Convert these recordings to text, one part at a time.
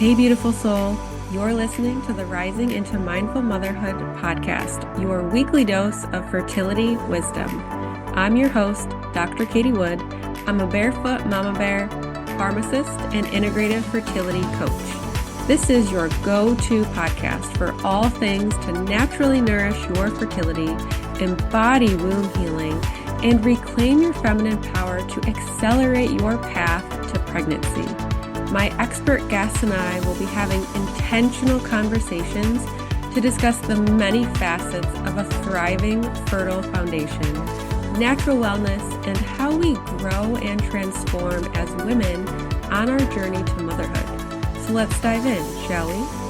Hey, beautiful soul. You're listening to the Rising into Mindful Motherhood podcast, your weekly dose of fertility wisdom. I'm your host, Dr. Katie Wood. I'm a barefoot mama bear, pharmacist, and integrative fertility coach. This is your go-to podcast for all things to naturally nourish your fertility, embody womb healing, and reclaim your feminine power to accelerate your path to pregnancy. My expert guests and I will be having intentional conversations to discuss the many facets of a thriving, fertile foundation, natural wellness, and how we grow and transform as women on our journey to motherhood. So let's dive in, shall we?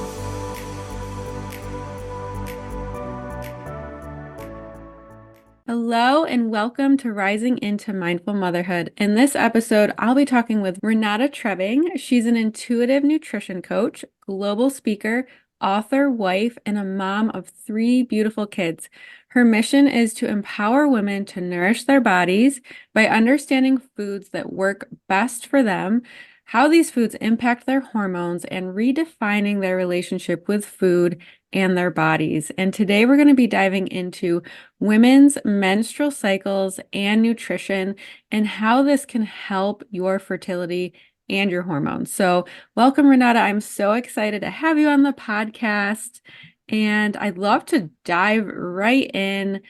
Hello and welcome to Rising into Mindful Motherhood. In this episode, I'll be talking with Renata Trebing. She's an intuitive nutrition coach, global speaker, author, wife, and a mom of 3 beautiful kids. Her mission is to empower women to nourish their bodies by understanding foods that work best for them, how these foods impact their hormones, and redefining their relationship with food and their bodies. And today we're going to be diving into women's menstrual cycles and nutrition and how this can help your fertility and your hormones. So welcome, Renata. I'm so excited to have you on the podcast. And I'd love to dive right in.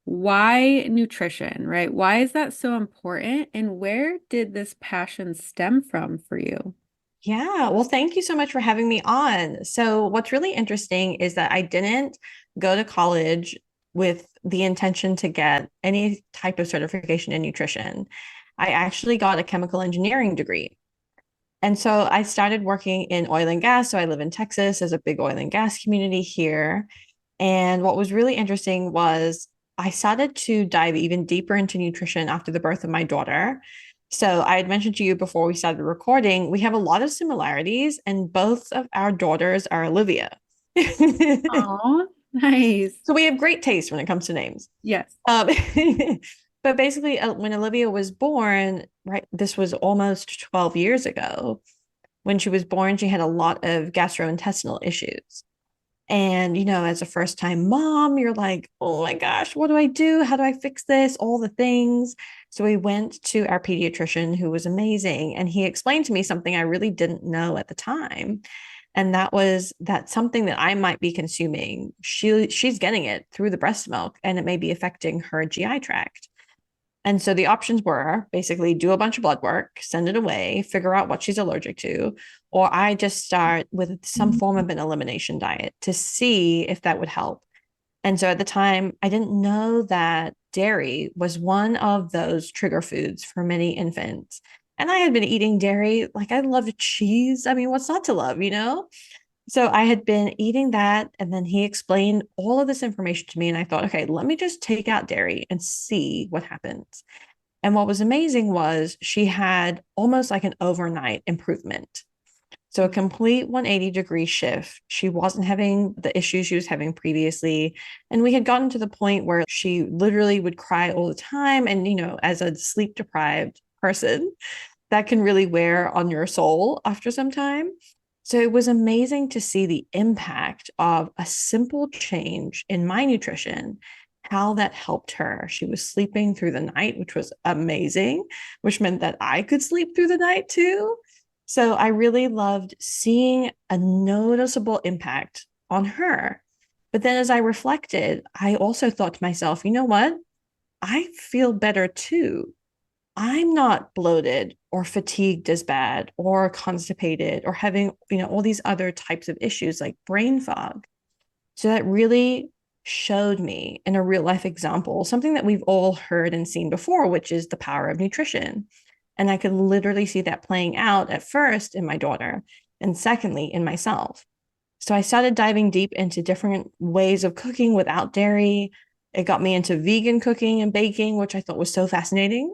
Why nutrition, right? Why is that so important? And where did this passion stem from for you? Yeah, well, thank you so much for having me on. So, what's really interesting is that I didn't go to college with the intention to get any type of certification in nutrition. I actually got a chemical engineering degree. And so I started working in oil and gas. So I live in Texas. There's a big oil and gas community here. And what was really interesting was I started to dive even deeper into nutrition after the birth of my daughter. So I had mentioned to you before we started recording, we have a lot of similarities, and both of our daughters are Olivia. Oh, nice. So we have great taste when it comes to names. Yes. But basically, when Olivia was born, right, this was almost 12 years ago. When she was born, she had a lot of gastrointestinal issues. And, as a first time mom, you're like, oh my gosh, what do I do? How do I fix this? All the things. So we went to our pediatrician, who was amazing. And he explained to me something I really didn't know at the time. And that was that something that I might be consuming, she's getting it through the breast milk, and it may be affecting her GI tract. And so the options were basically do a bunch of blood work, send it away, figure out what she's allergic to, or I just start with some form of an elimination diet to see if that would help. And so at the time, I didn't know that dairy was one of those trigger foods for many infants. And I had been eating dairy, like I loved cheese. I mean, what's not to love, So I had been eating that, and then he explained all of this information to me. And I thought, okay, let me just take out dairy and see what happens. And what was amazing was she had almost like an overnight improvement. So a complete 180-degree shift. She wasn't having the issues she was having previously. And we had gotten to the point where she literally would cry all the time. And, as a sleep deprived person, that can really wear on your soul after some time. So it was amazing to see the impact of a simple change in my nutrition, how that helped her. She was sleeping through the night, which was amazing, which meant that I could sleep through the night too. So I really loved seeing a noticeable impact on her. But then as I reflected, I also thought to myself, you know what? I feel better too. I'm not bloated or fatigued as bad or constipated or having, all these other types of issues like brain fog. So that really showed me in a real life example, something that we've all heard and seen before, which is the power of nutrition. And I could literally see that playing out at first in my daughter, and secondly, in myself. So I started diving deep into different ways of cooking without dairy. It got me into vegan cooking and baking, which I thought was so fascinating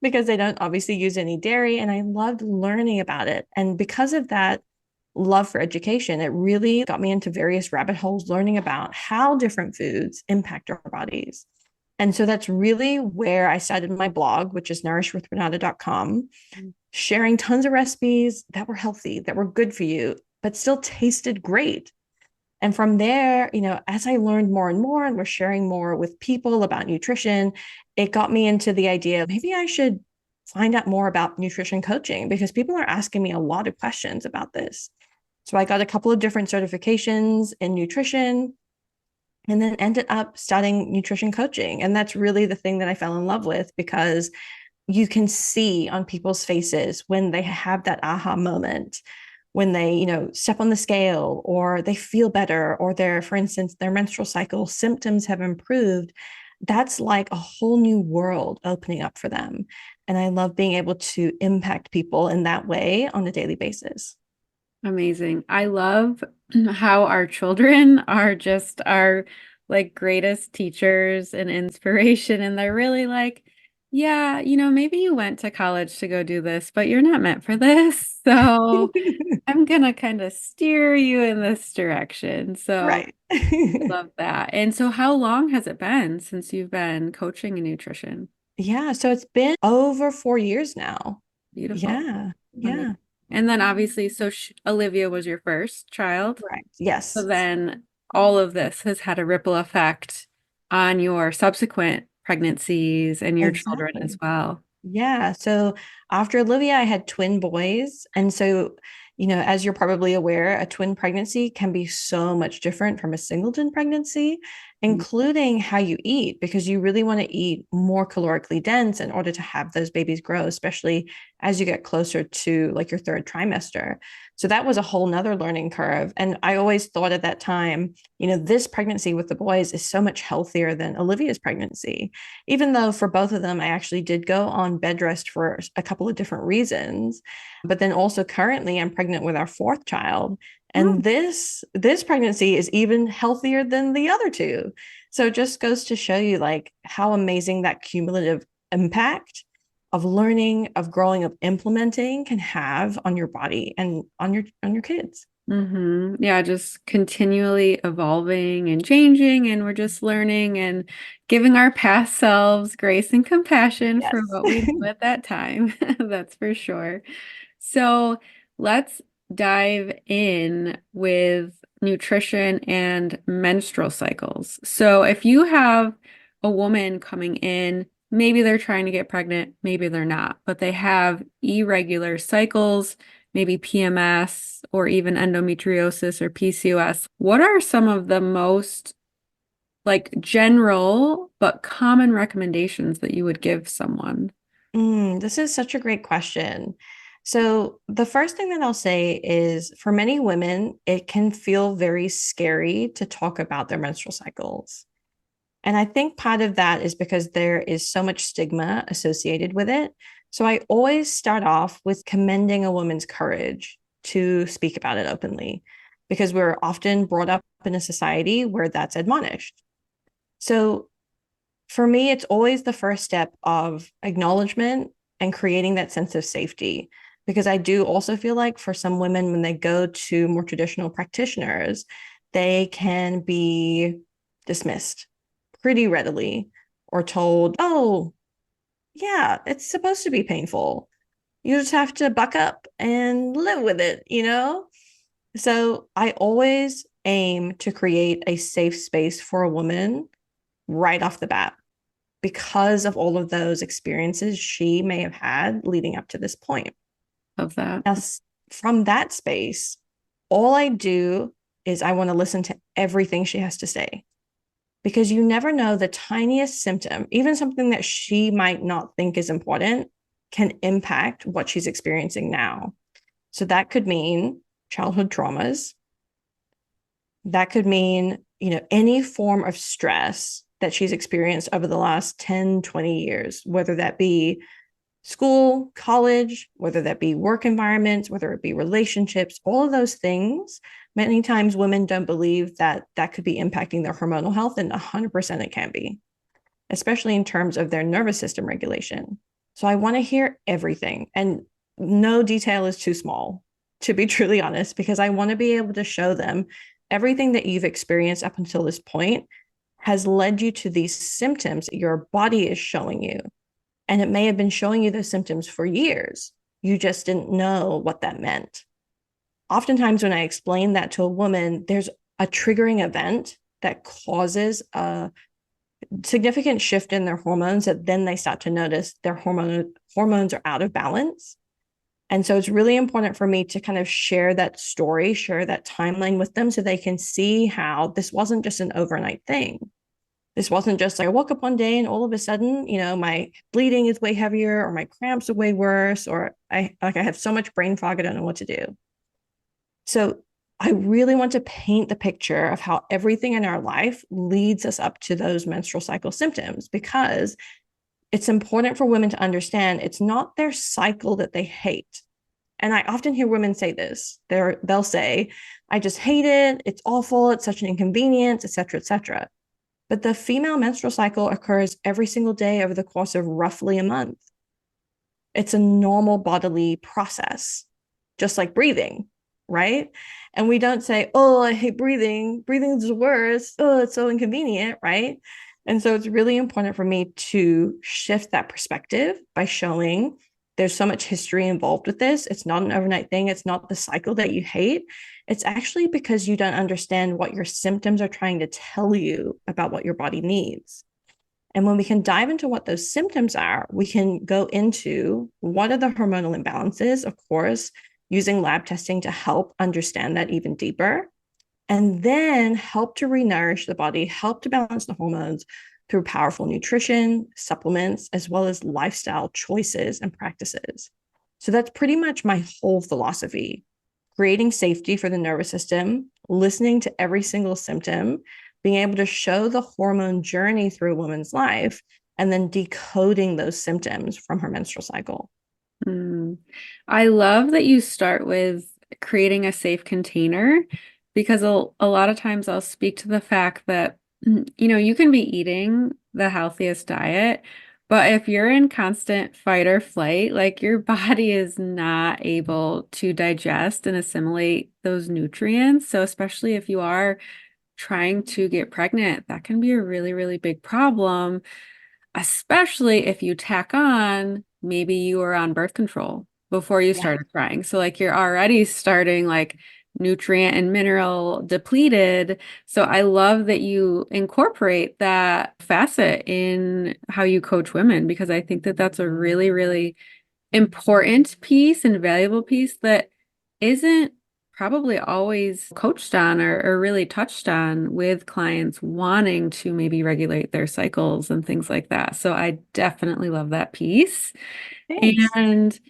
because they don't obviously use any dairy. And I loved learning about it. And because of that love for education, it really got me into various rabbit holes, learning about how different foods impact our bodies. And so that's really where I started my blog, which is nourishwithrenata.com. sharing tons of recipes that were healthy, that were good for you, but still tasted great. And from there, as I learned more and more and was sharing more with people about nutrition, it got me into the idea of maybe I should find out more about nutrition coaching because people are asking me a lot of questions about this. So I got a couple of different certifications in nutrition and then ended up studying nutrition coaching. And that's really the thing that I fell in love with because you can see on people's faces when they have that aha moment, when they, step on the scale or they feel better or for instance, their menstrual cycle symptoms have improved. That's like a whole new world opening up for them. And I love being able to impact people in that way on a daily basis. Amazing. I love how our children are just our like greatest teachers and inspiration. And they're really like, yeah, maybe you went to college to go do this, but you're not meant for this. So I'm gonna kind of steer you in this direction. So Right. I love that. And so how long has it been since you've been coaching in nutrition? Yeah. So it's been over 4 years now. Beautiful. Yeah. Amazing. Yeah. And then obviously, so Olivia was your first child. Correct. So Yes. then all of this has had a ripple effect on your subsequent pregnancies and your children as Exactly. well. Yeah. So after Olivia, I had twin boys. And so, as you're probably aware, a twin pregnancy can be so much different from a singleton pregnancy, including how you eat, because you really want to eat more calorically dense in order to have those babies grow, especially as you get closer to like your third trimester. So that was a whole nother learning curve. And I always thought at that time, this pregnancy with the boys is so much healthier than Olivia's pregnancy, even though for both of them, I actually did go on bed rest for a couple of different reasons. But then also currently I'm pregnant with our fourth child. Oh, And this pregnancy is even healthier than the other two. So it just goes to show you like how amazing that cumulative impact of learning, of growing, of implementing can have on your body and on your kids. Yeah, just continually evolving and changing, and we're just learning and giving our past selves grace and compassion for Yes. what we do at that time. That's for sure. So let's dive in with nutrition and menstrual cycles. So if you have a woman coming in, maybe they're trying to get pregnant, maybe they're not, but they have irregular cycles, maybe PMS or even endometriosis or PCOS. What are some of the most like general but common recommendations that you would give someone? This is such a great question. So, the first thing that I'll say is for many women, it can feel very scary to talk about their menstrual cycles. And I think part of that is because there is so much stigma associated with it. So, I always start off with commending a woman's courage to speak about it openly because we're often brought up in a society where that's admonished. So, for me, it's always the first step of acknowledgement and creating that sense of safety. Because I do also feel like for some women, when they go to more traditional practitioners, they can be dismissed pretty readily or told, oh, yeah, it's supposed to be painful. You just have to buck up and live with it? So I always aim to create a safe space for a woman right off the bat because of all of those experiences she may have had leading up to this point. Of that. Now, from that space, all I do is I want to listen to everything she has to say because you never know the tiniest symptom, even something that she might not think is important, can impact what she's experiencing now. So that could mean childhood traumas. That could mean, any form of stress that she's experienced over the last 10, 20 years, whether that be school, college, whether that be work environments, whether it be relationships, all of those things. Many times women don't believe that that could be impacting their hormonal health, and 100% it can be, especially in terms of their nervous system regulation. So I want to hear everything, and no detail is too small, to be truly honest, because I want to be able to show them everything that you've experienced up until this point has led you to these symptoms that your body is showing you. And it may have been showing you those symptoms for years. You just didn't know what that meant. Oftentimes, when I explain that to a woman, there's a triggering event that causes a significant shift in their hormones that then they start to notice their hormones are out of balance. And so it's really important for me to kind of share that story, share that timeline with them so they can see how this wasn't just an overnight thing. This wasn't just like I woke up one day and all of a sudden, my bleeding is way heavier or my cramps are way worse or I have so much brain fog I don't know what to do. So I really want to paint the picture of how everything in our life leads us up to those menstrual cycle symptoms because it's important for women to understand it's not their cycle that they hate. And I often hear women say this. They'll say, I just hate it. It's awful. It's such an inconvenience, et cetera, et cetera. But the female menstrual cycle occurs every single day over the course of roughly a month. It's a normal bodily process, just like breathing, right? And we don't say, oh, I hate breathing. Breathing is the worst. Oh, it's so inconvenient, right? And so it's really important for me to shift that perspective by showing there's so much history involved with this. It's not an overnight thing. It's not the cycle that you hate. It's actually because you don't understand what your symptoms are trying to tell you about what your body needs. And when we can dive into what those symptoms are, we can go into what are the hormonal imbalances, of course, using lab testing to help understand that even deeper, and then help to renourish the body, help to balance the hormones through powerful nutrition, supplements, as well as lifestyle choices and practices. So that's pretty much my whole philosophy: creating safety for the nervous system, listening to every single symptom, being able to show the hormone journey through a woman's life, and then decoding those symptoms from her menstrual cycle. Mm. I love that you start with creating a safe container because a lot of times I'll speak to the fact that, you can be eating the healthiest diet, but if you're in constant fight or flight, like your body is not able to digest and assimilate those nutrients. So especially if you are trying to get pregnant, that can be a really, really big problem, especially if you tack on maybe you were on birth control before you Yeah. started crying. So like you're already starting like nutrient and mineral depleted. So I love that you incorporate that facet in how you coach women because I think that that's a really, really important piece and valuable piece that isn't probably always coached on or really touched on with clients wanting to maybe regulate their cycles and things like that. So I definitely love that piece. Thanks. And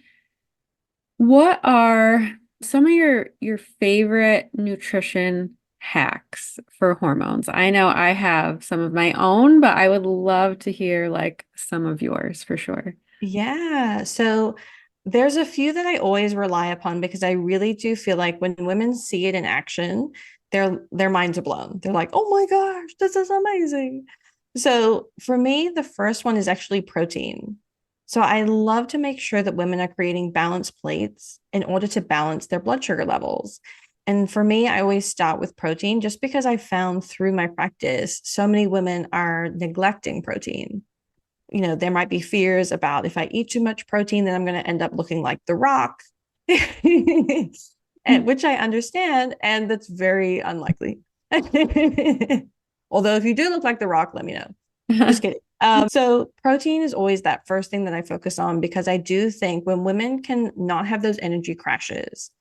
what are some of your favorite nutrition hacks for hormones? I know I have some of my own, but I would love to hear like some of yours for sure. Yeah. So there's a few that I always rely upon because I really do feel like when women see it in action, their minds are blown. They're like, "Oh my gosh, this is amazing." So for me, the first one is actually protein. So I love to make sure that women are creating balanced plates in order to balance their blood sugar levels. And for me, I always start with protein just because I found through my practice so many women are neglecting protein. There might be fears about if I eat too much protein, then I'm going to end up looking like The Rock, and which I understand, and that's very unlikely. Although if you do look like The Rock, let me know. Just kidding. So protein is always that first thing that I focus on because I do think when women can not have those energy crashes,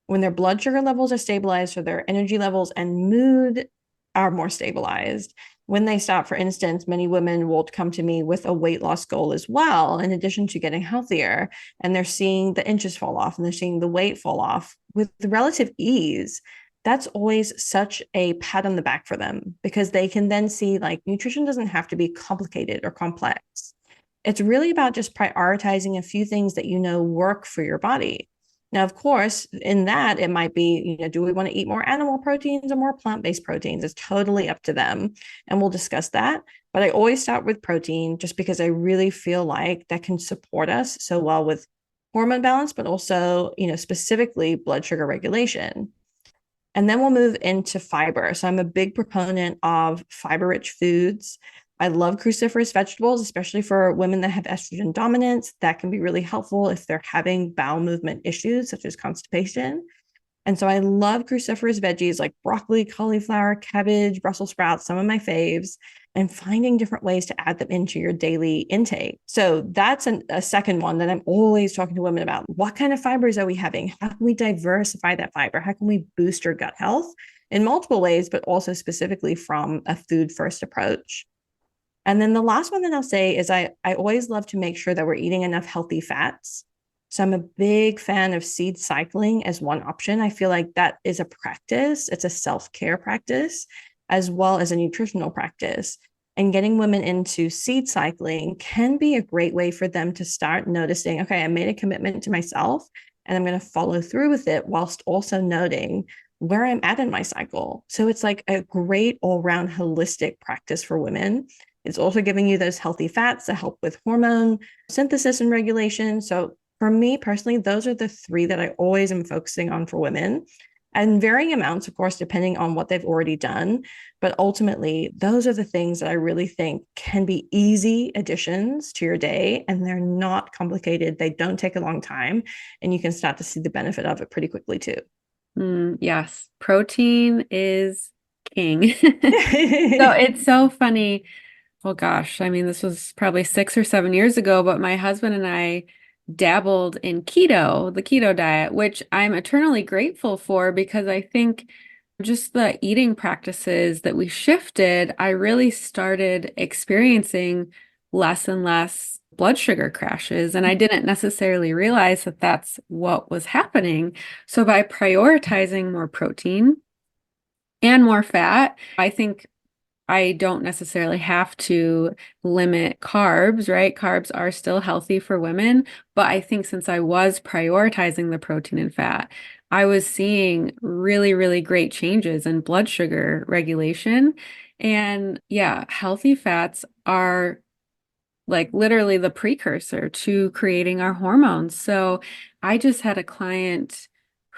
when their blood sugar levels are stabilized, so their energy levels and mood are more stabilized. When they stop, for instance, many women will come to me with a weight loss goal as well, in addition to getting healthier, and they're seeing the inches fall off and they're seeing the weight fall off with relative ease. That's always such a pat on the back for them because they can then see like nutrition doesn't have to be complicated or complex. It's really about just prioritizing a few things that work for your body. Now, of course, in that, it might be, do we want to eat more animal proteins or more plant-based proteins? It's totally up to them. And we'll discuss that. But I always start with protein just because I really feel like that can support us so well with hormone balance, but also, specifically blood sugar regulation. And then we'll move into fiber. So I'm a big proponent of fiber-rich foods. I love cruciferous vegetables, especially for women that have estrogen dominance. That can be really helpful if they're having bowel movement issues, such as constipation. And so I love cruciferous veggies like broccoli, cauliflower, cabbage, Brussels sprouts, some of my faves, and finding different ways to add them into your daily intake. So that's a second one that I'm always talking to women about. What kind of fibers are we having? How can we diversify that fiber? How can we boost your gut health in multiple ways, but also specifically from a food first approach? And then the last one that I'll say is I always love to make sure that we're eating enough healthy fats. So I'm a big fan of seed cycling as one option. I feel like that is a practice, it's a self-care practice, as well as a nutritional practice. And getting women into seed cycling can be a great way for them to start noticing, okay, I made a commitment to myself and I'm going to follow through with it whilst also noting where I'm at in my cycle. So it's like a great all round holistic practice for women. It's also giving you those healthy fats that help with hormone synthesis and regulation. So for me personally, those are the three that I always am focusing on for women, and varying amounts, of course, depending on what they've already done. But ultimately, those are the things that I really think can be easy additions to your day, and they're not complicated. They don't take a long time, and you can start to see the benefit of it pretty quickly too. Yes, protein is king. So it's so funny. Oh gosh, I mean, this was probably 6 or 7 years ago, but my husband and I dabbled in keto, the keto diet, which I'm eternally grateful for because I think just the eating practices that we shifted, I really started experiencing less and less blood sugar crashes. And I didn't necessarily realize that that's what was happening. So by prioritizing more protein and more fat, I think I don't necessarily have to limit carbs, right? Carbs are still healthy for women, but I think since I was prioritizing the protein and fat, I was seeing really, really great changes in blood sugar regulation. And yeah, healthy fats are like literally the precursor to creating our hormones. So I just had a client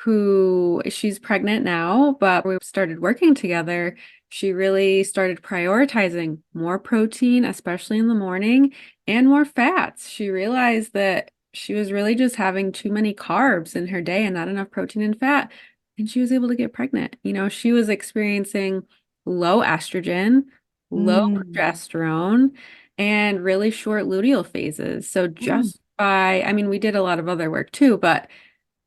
who she's pregnant now, but we started working together. She really started prioritizing more protein, especially in the morning, and more fats. She realized that she was really just having too many carbs in her day and not enough protein and fat. And she was able to get pregnant. She was experiencing low estrogen, low Mm, progesterone and really short luteal phases. So mm. I mean, we did a lot of other work too, but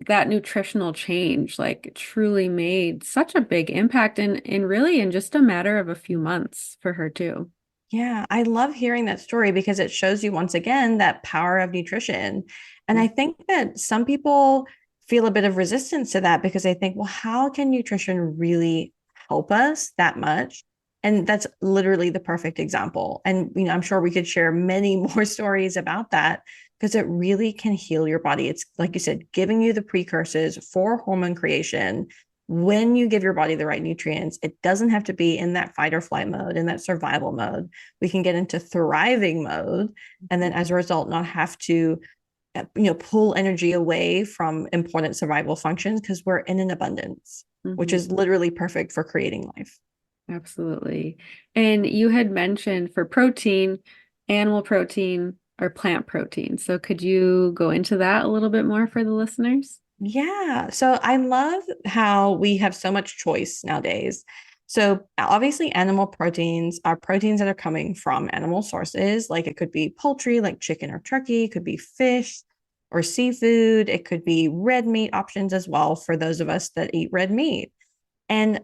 that nutritional change like truly made such a big impact in really in just a matter of a few months for her too. Yeah, I love hearing that story because it shows you once again that power of nutrition. And I think that some people feel a bit of resistance to that because they think, well, how can nutrition really help us that much? And that's literally the perfect example. And I'm sure we could share many more stories about that because it really can heal your body. It's like you said, giving you the precursors for hormone creation. When you give your body the right nutrients, it doesn't have to be in that fight or flight mode, in that survival mode. We can get into thriving mode, and then as a result, not have to, pull energy away from important survival functions because we're in an abundance, which Mhm. is literally perfect for creating life. Absolutely. And you had mentioned for protein, animal protein or plant protein. So could you go into that a little bit more for the listeners? Yeah. So I love how we have so much choice nowadays. So obviously animal proteins are proteins that are coming from animal sources. Like it could be poultry, like chicken or turkey, it could be fish or seafood. It could be red meat options as well for those of us that eat red meat. And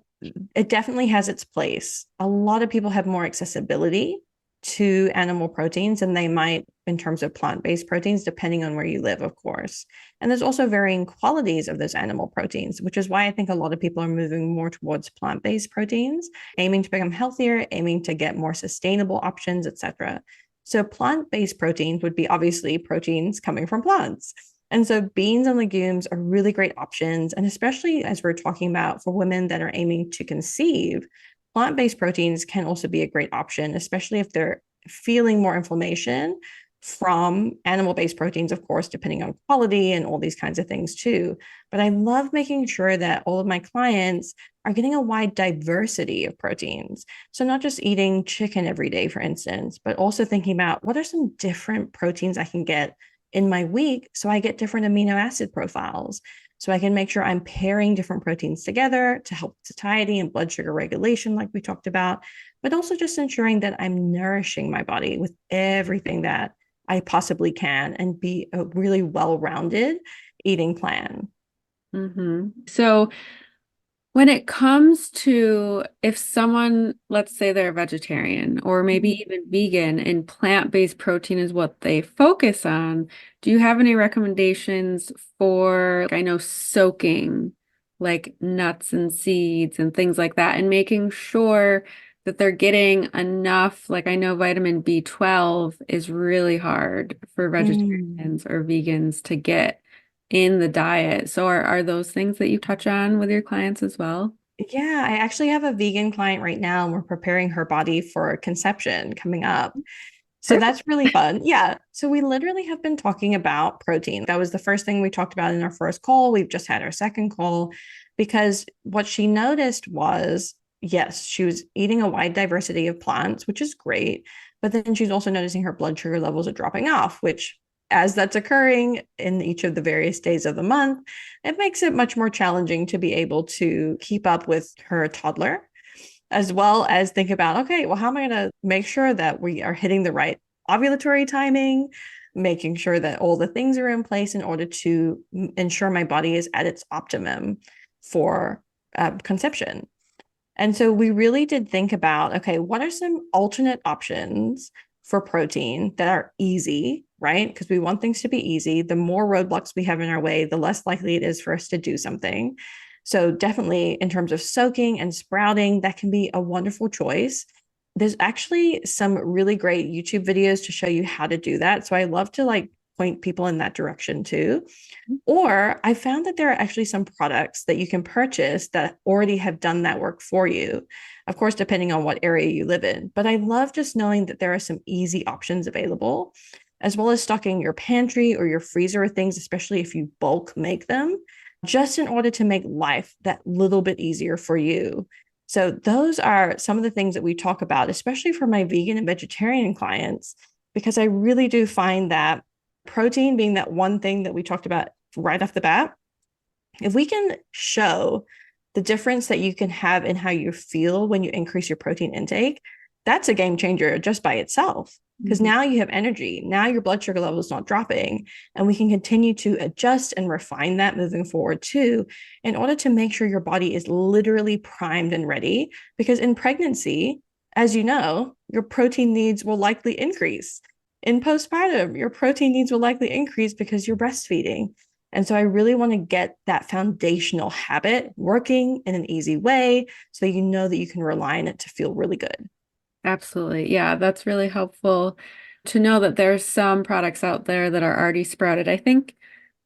it definitely has its place. A lot of people have more accessibility to animal proteins than they might in terms of plant-based proteins, depending on where you live, of course. And there's also varying qualities of those animal proteins, which is why I think a lot of people are moving more towards plant-based proteins, aiming to become healthier, aiming to get more sustainable options, etc. So plant-based proteins would be obviously proteins coming from plants. And so beans and legumes are really great options. And especially as we're talking about for women that are aiming to conceive, plant-based proteins can also be a great option, especially if they're feeling more inflammation from animal-based proteins, of course, depending on quality and all these kinds of things too. But I love making sure that all of my clients are getting a wide diversity of proteins. So not just eating chicken every day, for instance, but also thinking about what are some different proteins I can get in my week so I get different amino acid profiles. So I can make sure I'm pairing different proteins together to help satiety and blood sugar regulation, like we talked about, but also just ensuring that I'm nourishing my body with everything that I possibly can and be a really well-rounded eating plan. So when it comes to if someone, let's say they're a vegetarian or maybe Mhm. even vegan and plant-based protein is what they focus on, do you have any recommendations for, like, I know soaking like nuts and seeds and things like that and making sure that they're getting enough, like I know vitamin B12 is really hard for Mm. vegetarians or vegans to get in the diet. So are those things that you touch on with your clients as well? Yeah, I actually have a vegan client right now, and we're preparing her body for conception coming up. So Perfect. that's really fun. Yeah. So we literally have been talking about protein. That was the first thing we talked about in our first call. We've just had our second call because what she noticed was, yes, she was eating a wide diversity of plants, which is great. But then she's also noticing her blood sugar levels are dropping off, which, as that's occurring in each of the various days of the month, it makes it much more challenging to be able to keep up with her toddler, as well as think about, okay, well, how am I going to make sure that we are hitting the right ovulatory timing, making sure that all the things are in place in order to ensure my body is at its optimum for conception. And so we really did think about, okay, what are some alternate options for protein that are easy, right? Because we want things to be easy. The more roadblocks we have in our way, the less likely it is for us to do something. So definitely in terms of soaking and sprouting, that can be a wonderful choice. There's actually some really great YouTube videos to show you how to do that. So I love to like point people in that direction too. Or I found that there are actually some products that you can purchase that already have done that work for you. Of course, depending on what area you live in. But I love just knowing that there are some easy options available, as well as stocking your pantry or your freezer of things, especially if you bulk make them, just in order to make life that little bit easier for you. So, those are some of the things that we talk about, especially for my vegan and vegetarian clients, because I really do find that protein being that one thing that we talked about right off the bat, if we can show the difference that you can have in how you feel when you increase your protein intake, that's a game changer just by itself. Because Mhm. now you have energy. Now your blood sugar level is not dropping. And we can continue to adjust and refine that moving forward too, in order to make sure your body is literally primed and ready. Because in pregnancy, as you know, your protein needs will likely increase. In postpartum, your protein needs will likely increase because you're breastfeeding. And so I really want to get that foundational habit working in an easy way so you know that you can rely on it to feel really good. Absolutely. Yeah, that's really helpful to know that there's some products out there that are already sprouted. I think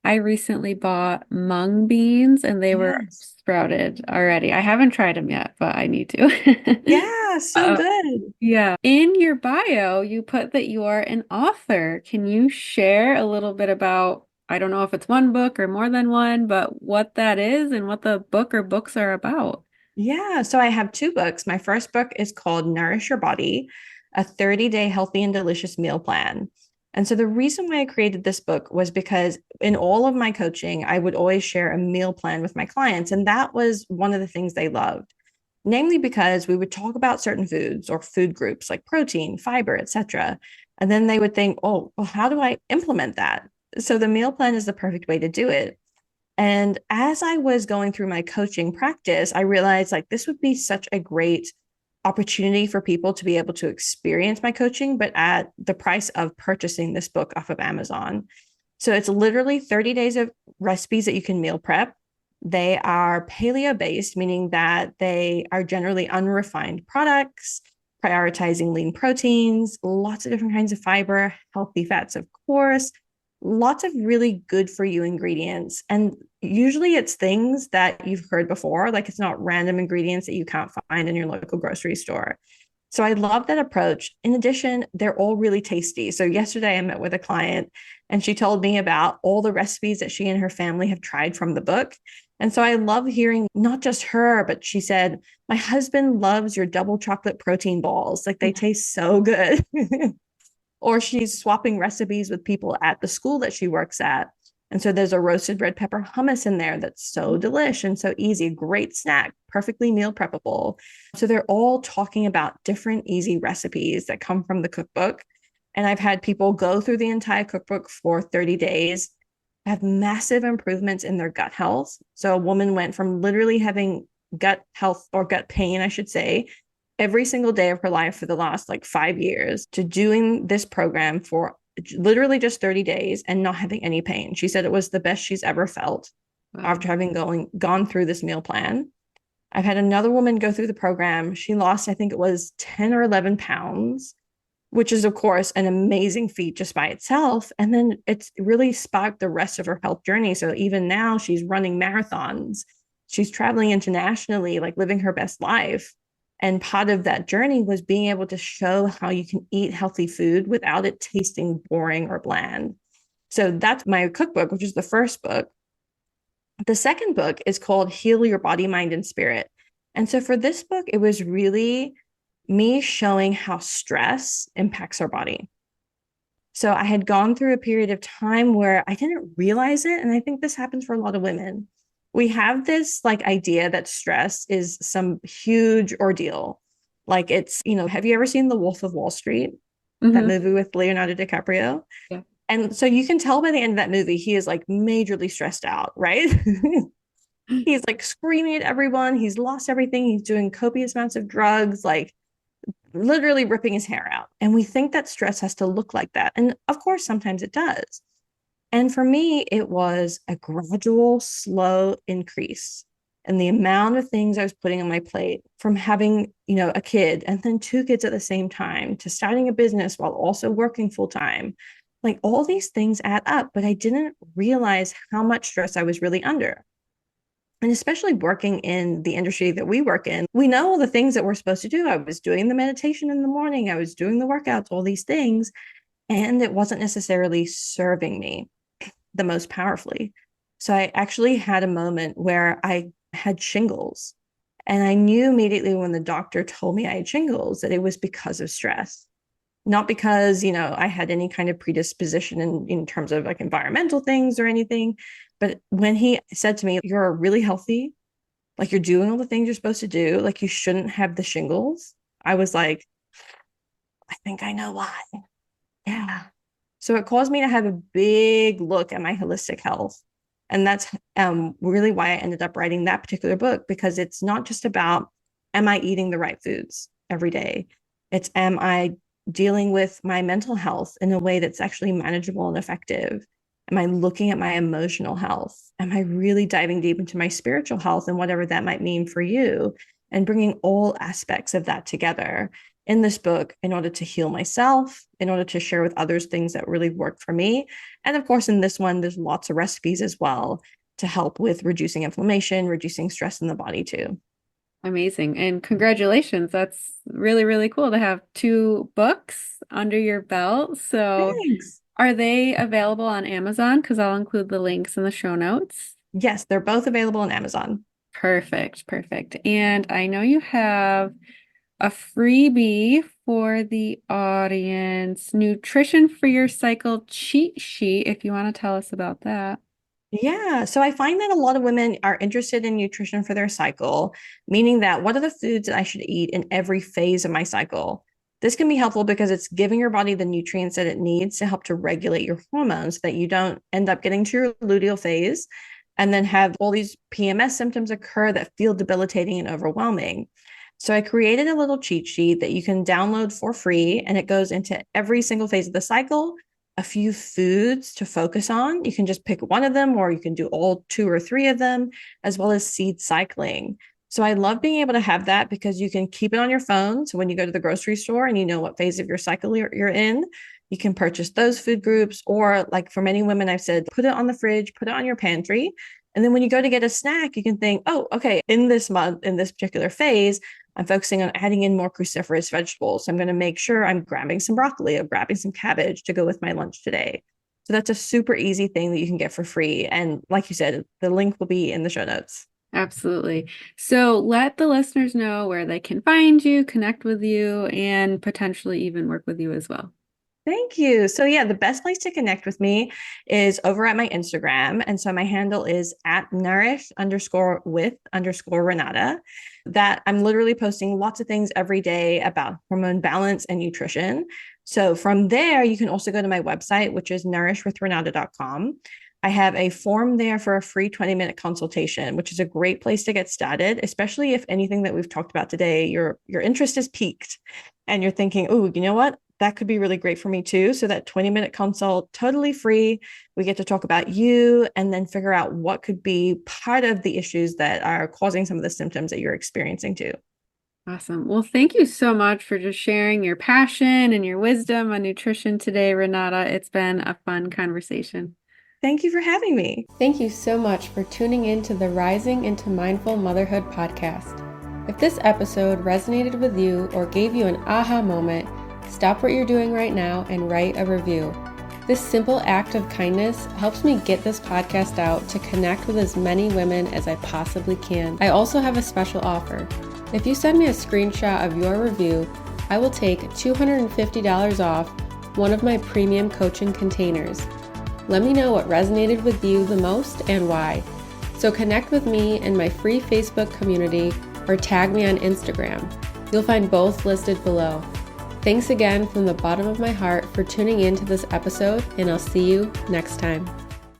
I recently bought mung beans and they were Yes. sprouted already. I haven't tried them yet, but I need to. Yeah, so Uh, good. yeah. In your bio, you put that you are an author. Can you share a little bit about, I don't know if it's one book or more than one, but what that is and what the book or books are about? Yeah, so I have two books. My first book is called Nourish Your Body, a 30-day healthy and delicious meal plan. And so the reason why I created this book was because in all of my coaching, I would always share a meal plan with my clients. And that was one of the things they loved, namely because we would talk about certain foods or food groups like protein, fiber, etc. And then they would think, oh, well, how do I implement that? So the meal plan is the perfect way to do it. And as I was going through my coaching practice, I realized like this would be such a great opportunity for people to be able to experience my coaching, but at the price of purchasing this book off of Amazon. So it's literally 30 days of recipes that you can meal prep. They are paleo based, meaning that they are generally unrefined products, prioritizing lean proteins, lots of different kinds of fiber, healthy fats, of course, lots of really good for you ingredients. And usually it's things that you've heard before, like it's not random ingredients that you can't find in your local grocery store. So I love that approach. In addition, they're all really tasty. So yesterday I met with a client and she told me about all the recipes that she and her family have tried from the book. And so I love hearing not just her, but she said, my husband loves your double chocolate protein balls. Like they taste so good. Or she's swapping recipes with people at the school that she works at. And so there's a roasted red pepper hummus in there that's so delish and so easy, great snack, perfectly meal preppable. So they're all talking about different easy recipes that come from the cookbook. And I've had people go through the entire cookbook for 30 days, have massive improvements in their gut health. So a woman went from literally having gut health or gut pain, I should say, every single day of her life for the last like 5 years to doing this program for literally just 30 days and not having any pain. She said it was the best she's ever felt after having gone through this meal plan. I've had another woman go through the program. She lost, I think it was 10 or 11 pounds, which is, of course, an amazing feat just by itself. And then it's really sparked the rest of her health journey. So even now she's running marathons. She's traveling internationally, like living her best life. And part of that journey was being able to show how you can eat healthy food without it tasting boring or bland. So that's my cookbook, which is the first book. The second book is called Heal Your Body, Mind, and Spirit. And so for this book, it was really me showing how stress impacts our body. So I had gone through a period of time where I didn't realize it. And I think this happens for a lot of women. We have this like idea that stress is some huge ordeal. Like it's, have you ever seen The Wolf of Wall Street, that Mm-hmm. movie with Leonardo DiCaprio? Yeah. And so you can tell by the end of that movie, he is like majorly stressed out, right? He's like screaming at everyone. He's lost everything. He's doing copious amounts of drugs, like literally ripping his hair out. And we think that stress has to look like that. And of course, sometimes it does. And for me, it was a gradual, slow increase in the amount of things I was putting on my plate, from having, a kid and then two kids at the same time to starting a business while also working full time. Like all these things add up, but I didn't realize how much stress I was really under. And especially working in the industry that we work in, we know all the things that we're supposed to do. I was doing the meditation in the morning, I was doing the workouts, all these things, and it wasn't necessarily serving me the most powerfully. So I actually had a moment where I had shingles. And I knew immediately when the doctor told me I had shingles that it was because of stress, not because, I had any kind of predisposition in terms of like environmental things or anything. But when he said to me, you're really healthy, like you're doing all the things you're supposed to do, like you shouldn't have the shingles, I was like, I think I know why. Yeah. So it caused me to have a big look at my holistic health. And that's really why I ended up writing that particular book, because it's not just about, am I eating the right foods every day? It's, am I dealing with my mental health in a way that's actually manageable and effective? Am I looking at my emotional health? Am I really diving deep into my spiritual health and whatever that might mean for you? And bringing all aspects of that together in this book in order to heal myself, in order to share with others things that really work for me. And of course, in this one, there's lots of recipes as well to help with reducing inflammation, reducing stress in the body too. Amazing. And congratulations. That's really, really cool to have two books under your belt. So Thanks. are they available on Amazon? Because I'll include the links in the show notes. Yes, they're both available on Amazon. Perfect, perfect. And I know you have a freebie for the audience, Nutrition for Your Cycle cheat sheet, if you want to tell us about that. Yeah. So I find that a lot of women are interested in nutrition for their cycle, meaning that what are the foods that I should eat in every phase of my cycle? This can be helpful because it's giving your body the nutrients that it needs to help to regulate your hormones so that you don't end up getting to your luteal phase and then have all these PMS symptoms occur that feel debilitating and overwhelming. So I created a little cheat sheet that you can download for free, and it goes into every single phase of the cycle, a few foods to focus on. You can just pick one of them, or you can do all two or three of them, as well as seed cycling. So I love being able to have that because you can keep it on your phone. So when you go to the grocery store and you know what phase of your cycle you're in, you can purchase those food groups. Or like for many women, I've said, put it on the fridge, put it on your pantry. And then when you go to get a snack, you can think, oh, okay, in this month, in this particular phase, I'm focusing on adding in more cruciferous vegetables. So I'm going to make sure I'm grabbing some broccoli or grabbing some cabbage to go with my lunch today. So that's a super easy thing that you can get for free. And like you said, the link will be in the show notes. Absolutely. So let the listeners know where they can find you, connect with you, and potentially even work with you as well. Thank you. So yeah, the best place to connect with me is over at my Instagram. And so my handle is at nourish underscore with underscore Renata. That I'm literally posting lots of things every day about hormone balance and nutrition. So from there, you can also go to my website, which is nourishwithrenata.com. I have a form there for a free 20-minute consultation, which is a great place to get started, especially if anything that we've talked about today, your interest is piqued and you're thinking, oh, you know what? That could be really great for me too. So that 20-minute consult, totally free. We get to talk about you and then figure out what could be part of the issues that are causing some of the symptoms that you're experiencing too. Awesome. Well, thank you so much for just sharing your passion and your wisdom on nutrition today, Renata. It's been a fun conversation. Thank you for having me. Thank you so much for tuning in to the Rising into Mindful Motherhood podcast. If this episode resonated with you or gave you an aha moment, stop what you're doing right now and write a review. This simple act of kindness helps me get this podcast out to connect with as many women as I possibly can. I also have a special offer. If you send me a screenshot of your review, I will take $250 off one of my premium coaching containers. Let me know what resonated with you the most and why. So connect with me in my free Facebook community or tag me on Instagram. You'll find both listed below. Thanks again from the bottom of my heart for tuning in to this episode, and I'll see you next time.